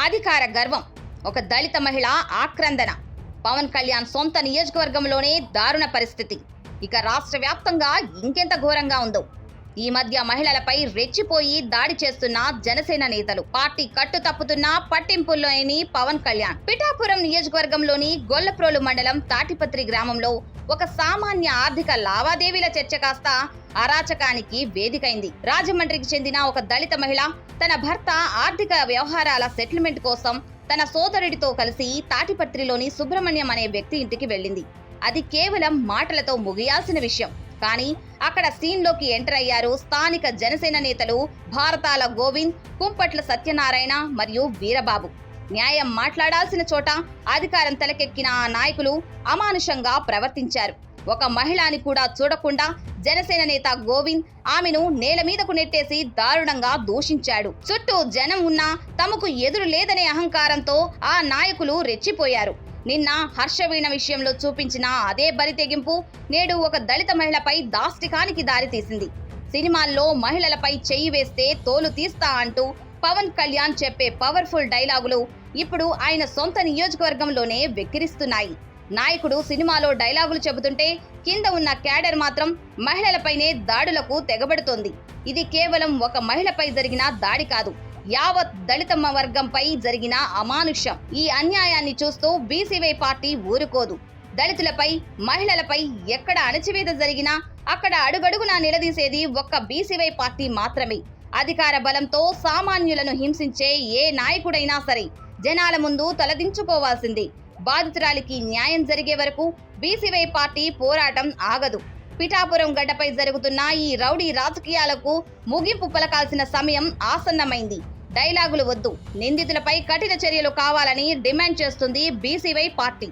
అధికార గర్వం, ఒక దళిత మహిళ ఆక్రందన. పవన్ కళ్యాణ్ సొంత నియోజకవర్గంలోనే దారుణ పరిస్థితి. ఇక రాష్ట్ర వ్యాప్తంగా ఇంకెంత ఘోరంగా ఉందో. ఈ మధ్య మహిళలపై రెచ్చిపోయి దాడి చేస్తున్న జనసేన నేతలు, పార్టీ కట్టు తప్పుతున్న పట్టింపుల్లోని పవన్ కళ్యాణ్. పిఠాపురం నియోజకవర్గంలోని గొల్లప్రోలు మండలం తాటిపత్రి గ్రామంలో ఒక సామాన్య ఆర్థిక లావాదేవీల చర్చ కాస్త అరాచకానికి వేదికైంది. రాజమండ్రికి చెందిన ఒక దళిత మహిళ తన భర్త ఆర్థిక వ్యవహారాల సెటిల్మెంట్ కోసం తన సోదరుడితో కలిసి తాటిపత్రిలోని సుబ్రహ్మణ్యం అనే వ్యక్తి ఇంటికి వెళ్ళింది. అది కేవలం మాటలతో ముగియాల్సిన విషయం. కానీ అక్కడ సీన్లోకి ఎంటర్ అయ్యారు స్థానిక జనసేన నేతలు భారతాల గోవింద్, కుంపట్ల సత్యనారాయణ మరియు వీరబాబు. న్యాయం మాట్లాడాల్సిన చోట అధికారం తలకెక్కిన ఆ నాయకులు అమానుషంగా ప్రవర్తించారు. ఒక మహిళని కూడా చూడకుండా జనసేన నేత గోవింద్ ఆమెను నేల మీదకు నెట్టేసి దారుణంగా దూషించాడు. చుట్టూ జనం ఉన్నా తమకు ఎదురు లేదనే అహంకారంతో ఆ నాయకులు రెచ్చిపోయారు. నిన్న హర్షవీణ విషయంలో చూపించిన అదే బరితెగింపు నేడు ఒక దళిత మహిళపై దాష్టికానికి దారితీసింది. సినిమాల్లో మహిళలపై చెయ్యి వేస్తే తోలు తీస్తా అంటూ పవన్ కళ్యాణ్ చెప్పే పవర్ఫుల్ డైలాగులు ఇప్పుడు ఆయన సొంత నియోజకవర్గంలోనే వెక్కిరిస్తున్నాయి. నాయకుడు సినిమాలో డైలాగులు చెబుతుంటే కింద ఉన్న క్యాడర్ మాత్రం మహిళలపైనే దాడులకు తెగబడుతోంది. ఇది కేవలం ఒక మహిళపై జరిగిన దాడి కాదు, యావత్ దళిత వర్గంపై జరిగిన అమానుష్యం. ఈ అన్యాయాన్ని చూస్తూ బీసీవై పార్టీ ఊరుకోదు. దళితులపై, మహిళలపై ఎక్కడ అణచివేత జరిగినా అక్కడ అడుగడుగునా నిలదీసేది ఒక్క బీసీవై పార్టీ మాత్రమే. అధికార బలంతో సామాన్యులను హింసించే ఏ నాయకుడైనా సరే జనాల ముందు తలదించుకోవాల్సింది. బాధితురాలికి న్యాయం జరిగే వరకు బీసీవై పార్టీ పోరాటం ఆగదు. పిఠాపురం గడ్డపై జరుగుతున్న ఈ రౌడీ రాజకీయాలకు ముగింపు పలకాల్సిన సమయం ఆసన్నమైంది. డైలాగులు వద్దు, నిందితులపై కఠిన చర్యలు కావాలని డిమాండ్ చేస్తుంది బీసీవై పార్టీ.